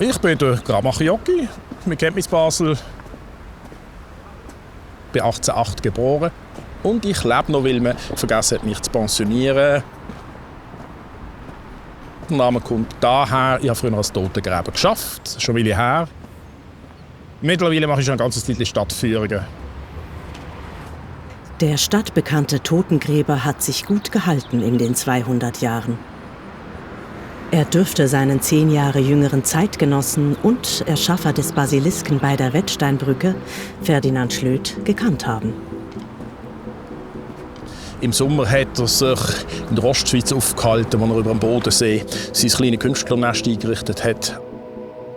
Ich bin der Gramach Jogi, wir kennen mich in Basel. Ich bin 1808 geboren und ich lebe noch, weil man vergessen hat, mich zu pensionieren. Der Name kommt daher, ich habe früher als Totengräber gearbeitet, schon viele her. Mittlerweile mache ich schon ein ganzes Zeit Stadtführungen. Der stadtbekannte Totengräber hat sich gut gehalten in den 200 Jahren. Er dürfte seinen 10 Jahre jüngeren Zeitgenossen und Erschaffer des Basilisken bei der Wettsteinbrücke, Ferdinand Schlöth, gekannt haben. Im Sommer hat er sich in der Ostschweiz aufgehalten, wo er über dem Bodensee sein kleines Künstlernest eingerichtet hat.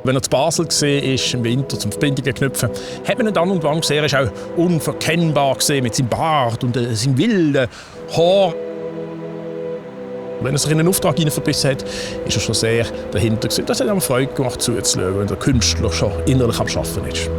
Wenn er zu Basel war, im Winter zum Verbindungen knüpfen, hat man ihn dann und wann gesehen. Er ist auch unverkennbar gesehen mit seinem Bart und seinem wilden Haar. Wenn er sich in einen Auftrag verbissen hat, ist er schon sehr dahinter gewesen. Das hat ihm Freude gemacht, zuzuschauen, wenn der Künstler schon innerlich am Arbeiten ist.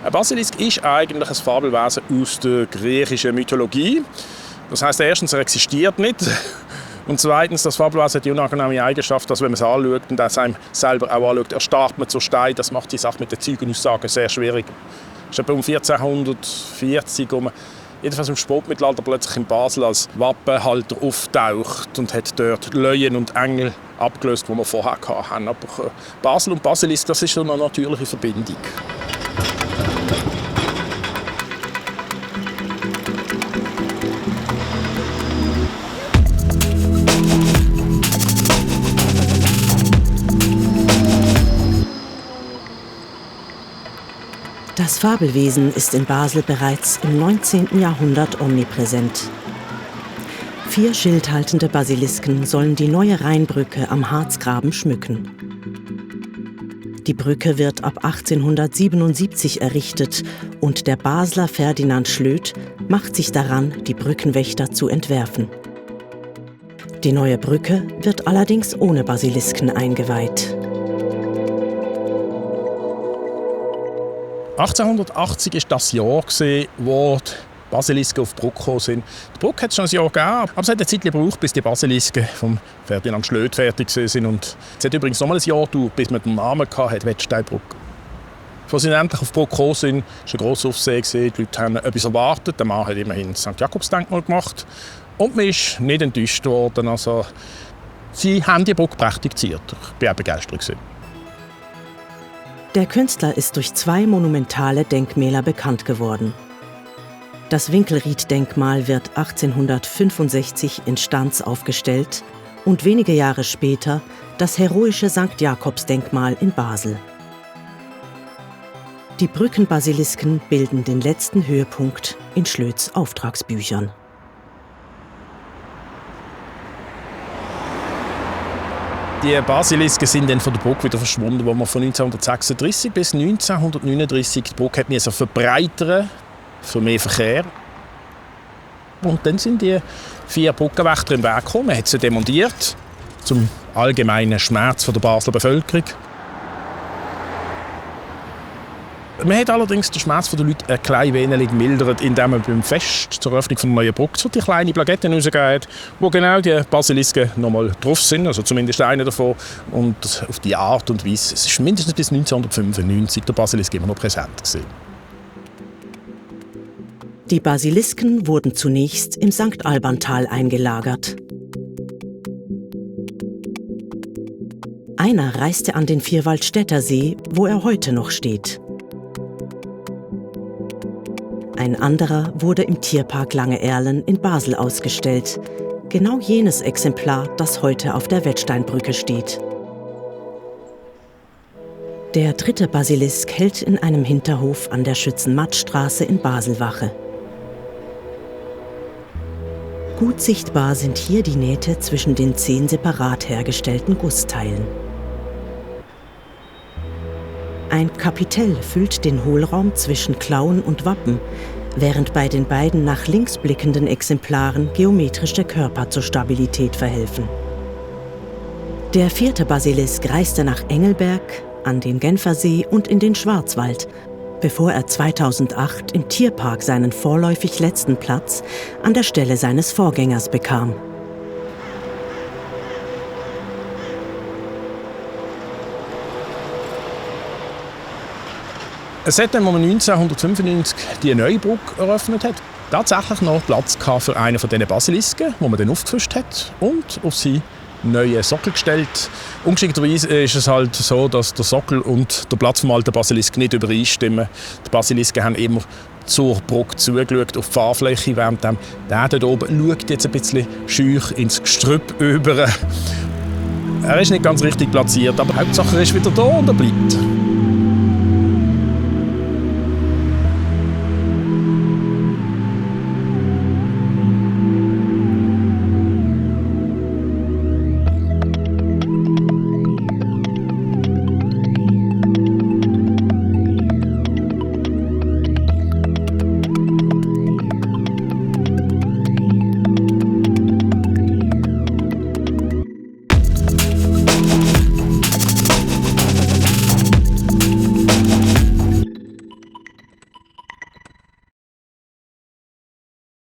Ein Basilisk ist eigentlich ein Fabelwesen aus der griechischen Mythologie. Das heisst, erstens, er existiert nicht. Und zweitens, das Fabelwesen hat die unangenehme Eigenschaft, dass wenn man es anschaut und es einem selber auch anschaut, erstarrt man zu Stein. Das macht die Sache mit den Zeugenaussagen sehr schwierig. Es ist etwa um 1440, jedenfalls im Spätmittelalter, plötzlich in Basel als Wappenhalter auftaucht und hat dort Löwen und Engel abgelöst, die wir vorher hatten. Aber Basel und Basilisk, das ist so eine natürliche Verbindung. Das Fabelwesen ist in Basel bereits im 19. Jahrhundert omnipräsent. 4 schildhaltende Basilisken sollen die neue Rheinbrücke am Harzgraben schmücken. Die Brücke wird ab 1877 errichtet und der Basler Ferdinand Schlöth macht sich daran, die Brückenwächter zu entwerfen. Die neue Brücke wird allerdings ohne Basilisken eingeweiht. 1880 war das Jahr, wo die Basilisken auf die Brücke gekommen sind. Die Brücke hat es schon ein Jahr gegeben, aber es hat eine Zeit gebraucht, bis die Basilisken von Ferdinand Schlöth fertig waren. Und es hat übrigens noch mal ein Jahr gedauert, bis man den Namen hatte, Wettsteinbrücke. Als sie endlich auf die Brücke gekommen sind, war ein grosser Aufsehen. Die Leute haben etwas erwartet. Der Mann hat immerhin das St. Jakobsdenkmal gemacht. Und man ist nicht enttäuscht worden. Also, sie haben die Brücke prächtig geziert. Ich war auch begeistert. Der Künstler ist durch 2 monumentale Denkmäler bekannt geworden. Das Winkelried-Denkmal wird 1865 in Stans aufgestellt und wenige Jahre später das heroische St. Jakobsdenkmal in Basel. Die Brückenbasilisken bilden den letzten Höhepunkt in Schlöths Auftragsbüchern. Die Basilisken sind dann von der Brücke wieder verschwunden, wo man von 1936 bis 1939 die Brücke verbreitern für mehr Verkehr. Und dann sind die 4 Brückenwächter im Weg gekommen. Man hat sie demontiert, zum allgemeinen Schmerz der Basler Bevölkerung. Man hat allerdings den Schmerz der Leute ein klein wenig gemildert, indem man beim Fest zur Eröffnung der neuen Brücke so die kleine Plakette herausgegeben hat, wo genau die Basilisken noch mal drauf sind, also zumindest einer davon. Und auf die Art und Weise, es ist mindestens bis 1995 der Basilisk immer noch präsent gewesen. Die Basilisken wurden zunächst im St. Albantal eingelagert. Einer reiste an den Vierwaldstätter See, wo er heute noch steht. Ein anderer wurde im Tierpark Lange-Erlen in Basel ausgestellt. Genau jenes Exemplar, das heute auf der Wettsteinbrücke steht. Der 3. Basilisk hält in einem Hinterhof an der Schützenmattstraße in Basel Wache. Gut sichtbar sind hier die Nähte zwischen den 10 separat hergestellten Gussteilen. Ein Kapitell füllt den Hohlraum zwischen Klauen und Wappen. während bei den beiden nach links blickenden Exemplaren geometrische Körper zur Stabilität verhelfen. Der 4. Basilisk reiste nach Engelberg, an den Genfersee und in den Schwarzwald, bevor er 2008 im Tierpark seinen vorläufig letzten Platz an der Stelle seines Vorgängers bekam. Es hat dann, als man 1995 die neue Brücke eröffnet hat, tatsächlich noch Platz für einen von diesen Basilisken, den man dann aufgefrischt hat und auf seinen neuen Sockel gestellt. Ungeschickterweise ist es halt so, dass der Sockel und der Platz vom alten Basilisk nicht übereinstimmen. Die Basilisken haben immer zur Brücke zugeschaut, auf die Fahrfläche, während der dort oben schaut jetzt ein bisschen scheu ins Gestrüpp über. Er ist nicht ganz richtig platziert, aber Hauptsache er ist wieder da und er bleibt.